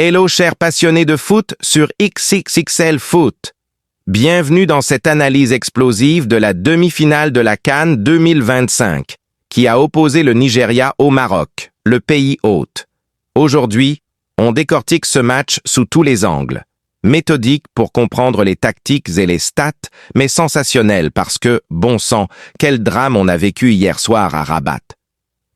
Hello chers passionnés de foot sur XXXL Foot. Bienvenue dans cette analyse explosive de la demi-finale de la CAN 2025, qui a opposé le Nigeria au Maroc, le pays hôte. Aujourd'hui, on décortique ce match sous tous les angles. Méthodique pour comprendre les tactiques et les stats, mais sensationnel parce que, bon sang, quel drame on a vécu hier soir à Rabat.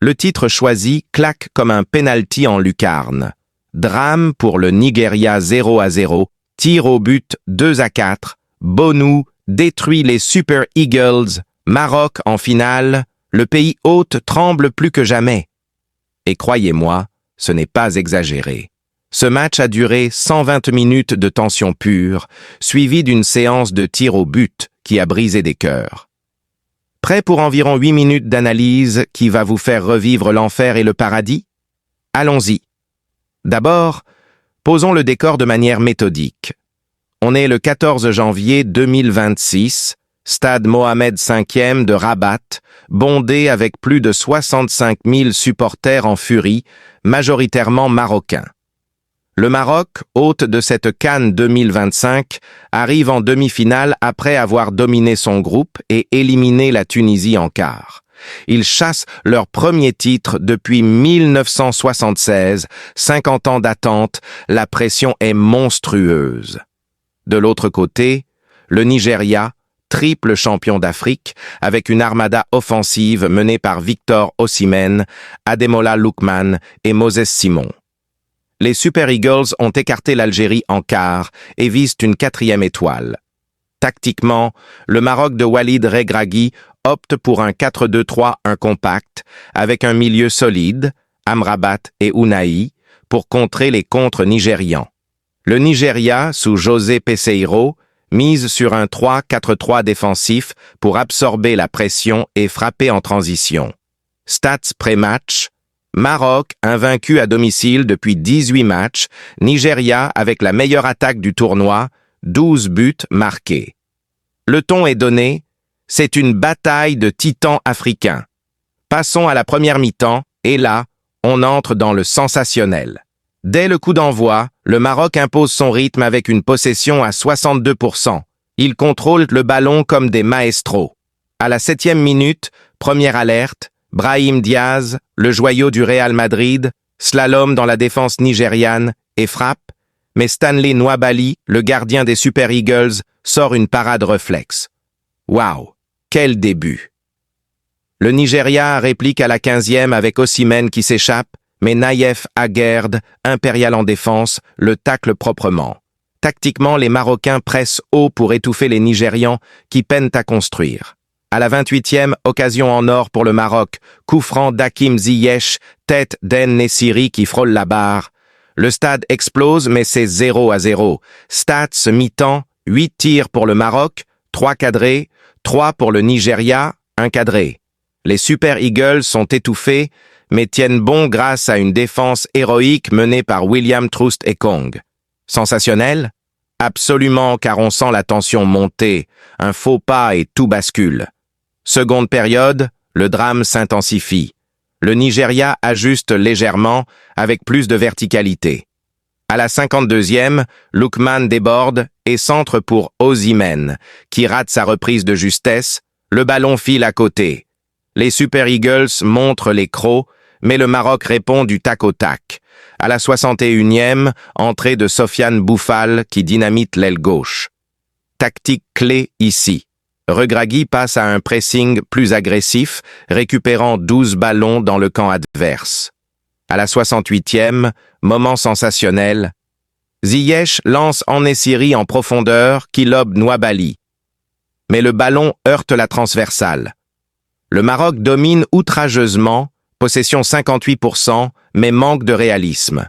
Le titre choisi claque comme un penalty en lucarne. Drame pour le Nigeria 0-0, tir au but 2-4, Bonu détruit les Super Eagles, Maroc en finale, le pays hôte tremble plus que jamais. Et croyez-moi, ce n'est pas exagéré. Ce match a duré 120 minutes de tension pure, suivi d'une séance de tir au but qui a brisé des cœurs. Prêt pour environ 8 minutes d'analyse qui va vous faire revivre l'enfer et le paradis? Allons-y. D'abord, posons le décor de manière méthodique. On est le 14 janvier 2026, stade Mohamed V de Rabat, bondé avec plus de 65 000 supporters en furie, majoritairement marocains. Le Maroc, hôte de cette CAN 2025, arrive en demi-finale après avoir dominé son groupe et éliminé la Tunisie en quart. Ils chassent leur premier titre depuis 1976, 50 ans d'attente, la pression est monstrueuse. De l'autre côté, le Nigeria, triple champion d'Afrique, avec une armada offensive menée par Victor Osimhen, Ademola Lookman et Moses Simon. Les Super Eagles ont écarté l'Algérie en quart et visent une 4e étoile. Tactiquement, le Maroc de Walid Regragui opte pour un 4-2-3-1 compact, avec un milieu solide, Amrabat et Ounahi, pour contrer les contres nigérians. Le Nigeria, sous José Peseiro, mise sur un 3-4-3 défensif pour absorber la pression et frapper en transition. Stats pré-match: Maroc, invaincu à domicile depuis 18 matchs, Nigeria avec la meilleure attaque du tournoi, 12 buts marqués. Le ton est donné, c'est une bataille de titans africains. Passons à la première mi-temps, et là, on entre dans le sensationnel. Dès le coup d'envoi, le Maroc impose son rythme avec une possession à 62%. Il contrôle le ballon comme des maestros. À la 7e minute, première alerte, Brahim Diaz, le joyau du Real Madrid, slalom dans la défense nigériane et frappe, mais Stanley Nwabali, le gardien des Super Eagles, sort une parade réflexe. Waouh, quel début! Le Nigeria réplique à la 15e avec Osimhen qui s'échappe, mais Naïef Aguerd, impérial en défense, le tacle proprement. Tactiquement, les Marocains pressent haut pour étouffer les Nigérians qui peinent à construire. À la 28e, occasion en or pour le Maroc, coup franc d'Hakim Ziyech, tête d'En Nessiri qui frôle la barre. Le stade explose, mais c'est 0-0. Stats mi-temps, 8 tirs pour le Maroc, 3 cadrés, 3 pour le Nigeria, 1 cadré. Les Super Eagles sont étouffés, mais tiennent bon grâce à une défense héroïque menée par William Troost-Ekong. Sensationnel? Absolument, car on sent la tension monter, un faux pas et tout bascule. Seconde période, le drame s'intensifie. Le Nigeria ajuste légèrement, avec plus de verticalité. À la 52e, Lookman déborde et centre pour Osimhen, qui rate sa reprise de justesse, le ballon file à côté. Les Super Eagles montrent les crocs, mais le Maroc répond du tac au tac. À la 61e, entrée de Sofiane Boufal qui dynamite l'aile gauche. Tactique clé ici. Regragui passe à un pressing plus agressif, récupérant 12 ballons dans le camp adverse. À la 68e, moment sensationnel, Ziyech lance En Nessiri en profondeur qui lobe Nwabali. Mais le ballon heurte la transversale. Le Maroc domine outrageusement, possession 58%, mais manque de réalisme.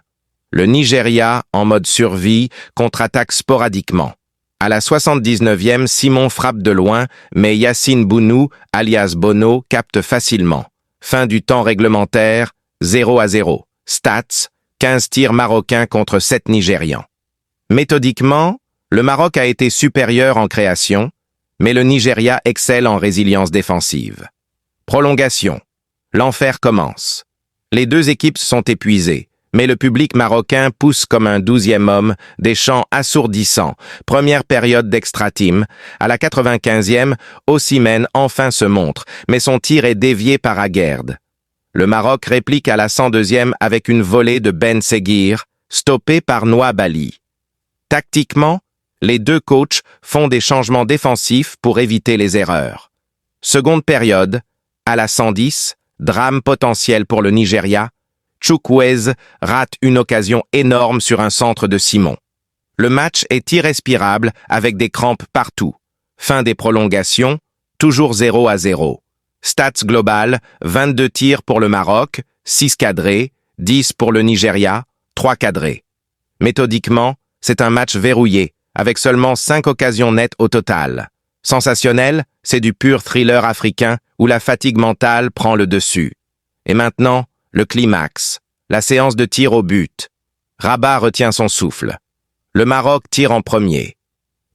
Le Nigeria, en mode survie, contre-attaque sporadiquement. À la 79e, Simon frappe de loin, mais Yacine Bounou, alias Bono, capte facilement. Fin du temps réglementaire, 0-0. Stats, 15 tirs marocains contre 7 Nigérians. Méthodiquement, le Maroc a été supérieur en création, mais le Nigeria excelle en résilience défensive. Prolongation. L'enfer commence. Les deux équipes sont épuisées. Mais le public marocain pousse comme un 12e homme, des chants assourdissants. Première période d'extra time. À la 95e, Osimhen enfin se montre, mais son tir est dévié par Aguerd. Le Maroc réplique à la 102e avec une volée de Ben Seguir, stoppée par Nouabali. Tactiquement, les deux coachs font des changements défensifs pour éviter les erreurs. Seconde période, à la 110, drame potentiel pour le Nigeria, Chukwueze rate une occasion énorme sur un centre de Simon. Le match est irrespirable avec des crampes partout. Fin des prolongations, toujours 0-0. Stats globales, 22 tirs pour le Maroc, 6 cadrés, 10 pour le Nigeria, 3 cadrés. Méthodiquement, c'est un match verrouillé, avec seulement 5 occasions nettes au total. Sensationnel, c'est du pur thriller africain où la fatigue mentale prend le dessus. Et maintenant, le climax, la séance de tir au but. Rabat retient son souffle. Le Maroc tire en premier.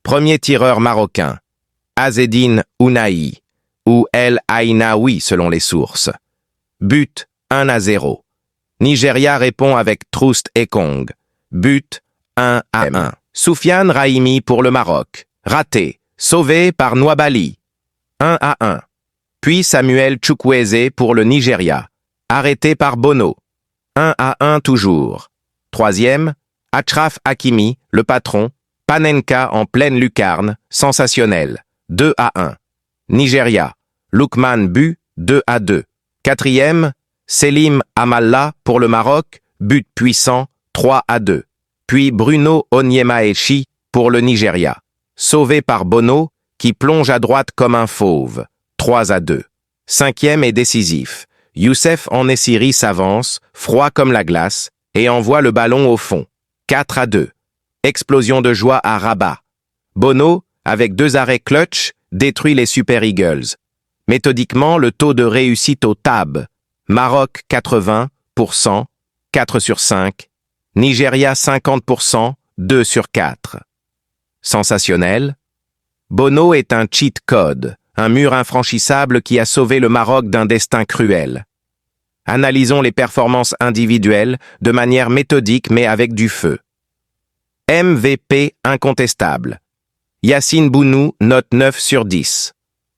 Premier tireur marocain, Azzedine Ounahi, ou El Ainaoui selon les sources. But 1-0. Nigeria répond avec Troust Ekong. But 1-1. Soufiane Rahimi pour le Maroc. Raté. Sauvé par Nouabali. 1-1. Puis Samuel Chukwueze pour le Nigeria. Arrêté par Bono. 1-1 toujours. Troisième, Achraf Hakimi, le patron. Panenka en pleine lucarne. Sensationnel. 2-1. Nigeria. Lookman but 2-2. Quatrième, Selim Amallah pour le Maroc. But puissant 3-2. Puis Bruno Onyemaechi pour le Nigeria. Sauvé par Bono, qui plonge à droite comme un fauve. 3-2. Cinquième et décisif. Youssef En-Nesyri s'avance, froid comme la glace, et envoie le ballon au fond. 4-2. Explosion de joie à Rabat. Bono, avec 2 arrêts clutch, détruit les Super Eagles. Méthodiquement, le taux de réussite au TAB. Maroc 80%, 4 sur 5. Nigeria 50%, 2 sur 4. Sensationnel. Bono est un cheat code, un mur infranchissable qui a sauvé le Maroc d'un destin cruel. Analysons les performances individuelles de manière méthodique mais avec du feu. MVP incontestable. Yacine Bounou, note 9 sur 10.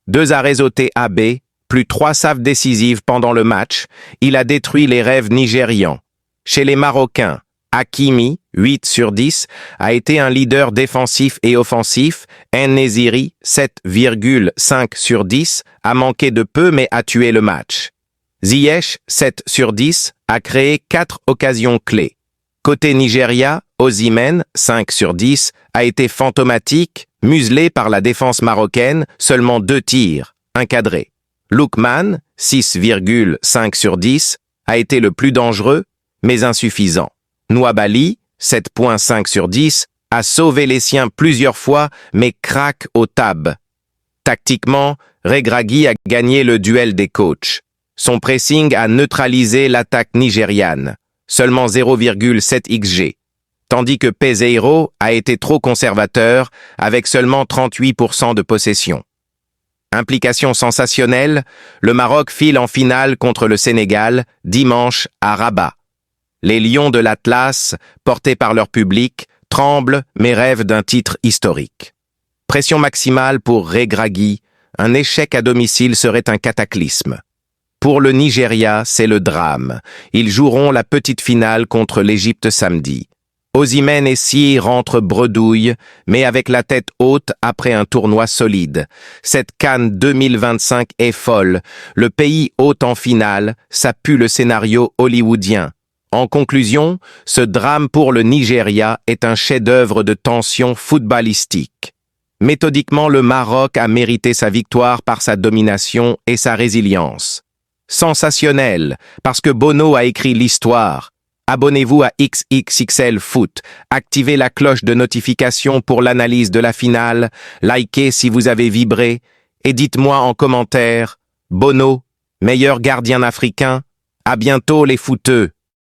2 arrêts au TAB, plus 3 saves décisives pendant le match, il a détruit les rêves nigérians. Chez les Marocains, Hakimi, 8 sur 10, a été un leader défensif et offensif. En-Nesyri, 7,5 sur 10, a manqué de peu mais a tué le match. Ziyech, 7 sur 10, a créé 4 occasions clés. Côté Nigeria, Osimhen, 5 sur 10, a été fantomatique, muselé par la défense marocaine, seulement 2 tirs, un cadré. Lookman, 6,5 sur 10, a été le plus dangereux, mais insuffisant. Nouabali, 7,5 sur 10, a sauvé les siens plusieurs fois, mais craque au TAB. Tactiquement, Regragui a gagné le duel des coachs. Son pressing a neutralisé l'attaque nigériane, seulement 0,7 XG, tandis que Peseiro a été trop conservateur, avec seulement 38% de possession. Implication sensationnelle, le Maroc file en finale contre le Sénégal, dimanche à Rabat. Les Lions de l'Atlas, portés par leur public, tremblent mais rêvent d'un titre historique. Pression maximale pour Regragui, un échec à domicile serait un cataclysme. Pour le Nigeria, c'est le drame. Ils joueront la petite finale contre l'Égypte samedi. Osimhen et Sy rentrent bredouille, mais avec la tête haute après un tournoi solide. Cette CAN 2025 est folle. Le pays haute en finale, ça pue le scénario hollywoodien. En conclusion, ce drame pour le Nigeria est un chef-d'œuvre de tension footballistique. Méthodiquement, le Maroc a mérité sa victoire par sa domination et sa résilience. Sensationnel, parce que Bono a écrit l'histoire. Abonnez-vous à XXXL Foot, activez la cloche de notification pour l'analyse de la finale, likez si vous avez vibré, et dites-moi en commentaire, Bono, meilleur gardien africain, à bientôt les footeux.